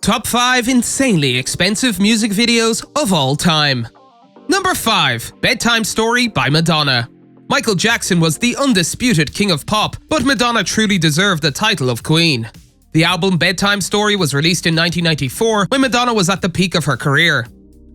Top 5 insanely expensive music videos of all time. Number 5. Bedtime Story by Madonna. Michael Jackson was the undisputed king of pop, but Madonna truly deserved the title of queen. The album Bedtime Story was released in 1994 when Madonna was at the peak of her career.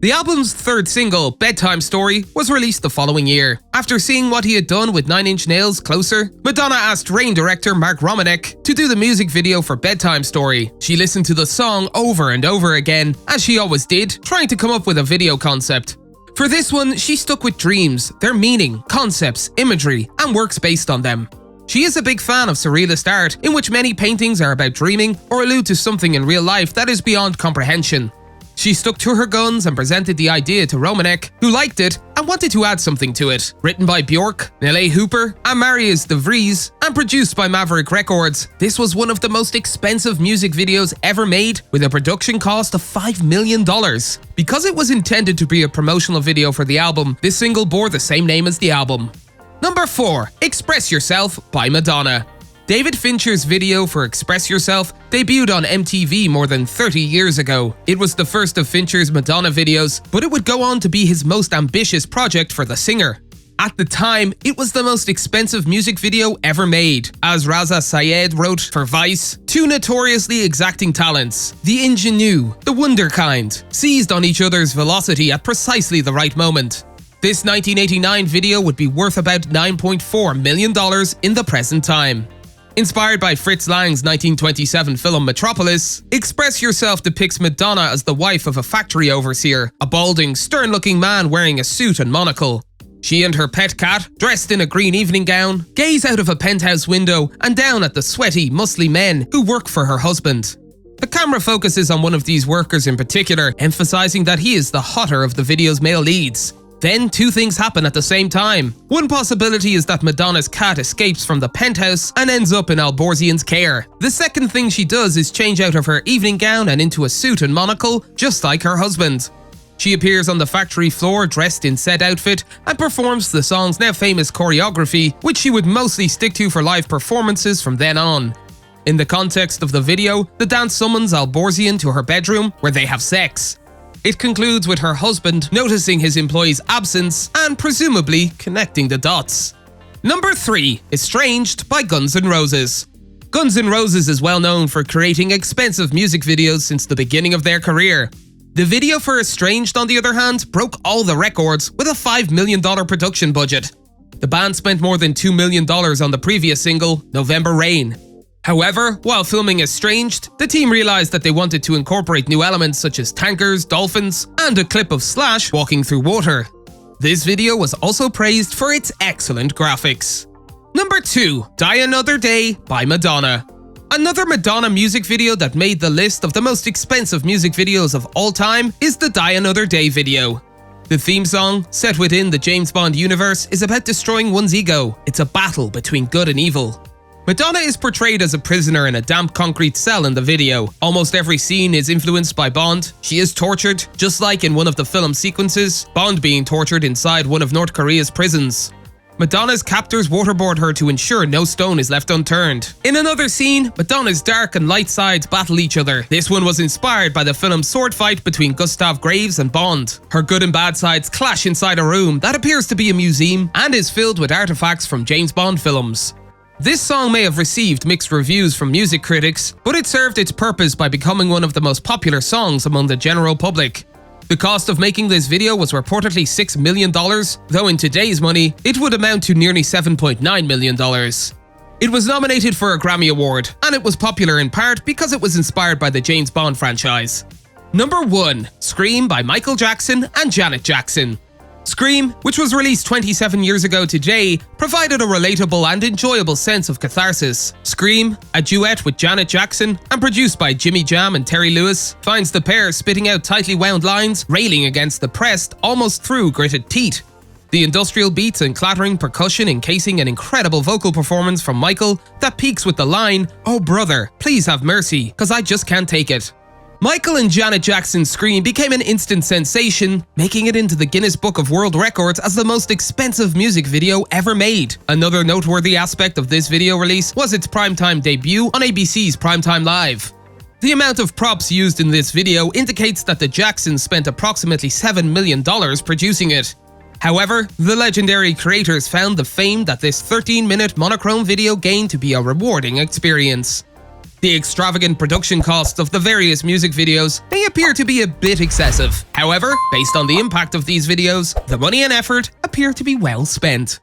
The album's third single, Bedtime Story, was released the following year. After seeing what he had done with Nine Inch Nails' Closer, Madonna asked Rain director Mark Romanek to do the music video for Bedtime Story. She listened to the song over and over again, as she always did, trying to come up with a video concept. For this one, she stuck with dreams, their meaning, concepts, imagery, and works based on them. She is a big fan of surrealist art, in which many paintings are about dreaming or allude to something in real life that is beyond comprehension. She stuck to her guns and presented the idea to Romanek, who liked it and wanted to add something to it. Written by Bjork, Nelly Hooper, and Marius de Vries, and produced by Maverick Records, this was one of the most expensive music videos ever made, with a production cost of $5 million. Because it was intended to be a promotional video for the album, this single bore the same name as the album. Number 4. Express Yourself by Madonna. David Fincher's video for Express Yourself debuted on MTV more than 30 years ago. It was the first of Fincher's Madonna videos, but it would go on to be his most ambitious project for the singer. At the time, it was the most expensive music video ever made. As Raza Sayed wrote for Vice, two notoriously exacting talents, the ingenue, the wunderkind, seized on each other's velocity at precisely the right moment. This 1989 video would be worth about $9.4 million in the present time. Inspired by Fritz Lang's 1927 film Metropolis, Express Yourself depicts Madonna as the wife of a factory overseer, a balding, stern-looking man wearing a suit and monocle. She and her pet cat, dressed in a green evening gown, gaze out of a penthouse window and down at the sweaty, muscly men who work for her husband. The camera focuses on one of these workers in particular, emphasizing that he is the hotter of the video's male leads. Then two things happen at the same time. One possibility is that Madonna's cat escapes from the penthouse and ends up in Alborzian's care. The second thing she does is change out of her evening gown and into a suit and monocle, just like her husband. She appears on the factory floor dressed in said outfit and performs the song's now famous choreography, which she would mostly stick to for live performances from then on. In the context of the video, the dance summons Alborzian to her bedroom where they have sex. It concludes with her husband noticing his employee's absence and presumably connecting the dots. Number 3. Estranged by Guns N' Roses. Guns N' Roses is well known for creating expensive music videos since the beginning of their career. The video for Estranged, on the other hand, broke all the records with a $5 million production budget. The band spent more than $2 million on the previous single, November Rain. However, while filming Estranged, the team realized that they wanted to incorporate new elements such as tankers, dolphins, and a clip of Slash walking through water. This video was also praised for its excellent graphics. Number 2. Die Another Day by Madonna. Another Madonna music video that made the list of the most expensive music videos of all time is the Die Another Day video. The theme song, set within the James Bond universe, is about destroying one's ego. It's a battle between good and evil. Madonna is portrayed as a prisoner in a damp concrete cell in the video. Almost every scene is influenced by Bond. She is tortured, just like in one of the film sequences, Bond being tortured inside one of North Korea's prisons. Madonna's captors waterboard her to ensure no stone is left unturned. In another scene, Madonna's dark and light sides battle each other. This one was inspired by the film's sword fight between Gustav Graves and Bond. Her good and bad sides clash inside a room that appears to be a museum and is filled with artifacts from James Bond films. This song may have received mixed reviews from music critics, but it served its purpose by becoming one of the most popular songs among the general public. The cost of making this video was reportedly $6 million, though in today's money, it would amount to nearly $7.9 million. It was nominated for a Grammy Award, and it was popular in part because it was inspired by the James Bond franchise. Number 1. Scream by Michael Jackson and Janet Jackson. Scream, which was released 27 years ago today, provided a relatable and enjoyable sense of catharsis. Scream, a duet with Janet Jackson and produced by Jimmy Jam and Terry Lewis, finds the pair spitting out tightly wound lines, railing against the pressed, almost through gritted teeth. The industrial beats and clattering percussion encasing an incredible vocal performance from Michael that peaks with the line, "Oh brother, please have mercy, 'cause I just can't take it." Michael and Janet Jackson's Scream became an instant sensation, making it into the Guinness Book of World Records as the most expensive music video ever made. Another noteworthy aspect of this video release was its primetime debut on ABC's Primetime Live. The amount of props used in this video indicates that the Jacksons spent approximately $7 million producing it. However, the legendary creators found the fame that this 13-minute monochrome video gained to be a rewarding experience. The extravagant production costs of the various music videos may appear to be a bit excessive. However, based on the impact of these videos, the money and effort appear to be well spent.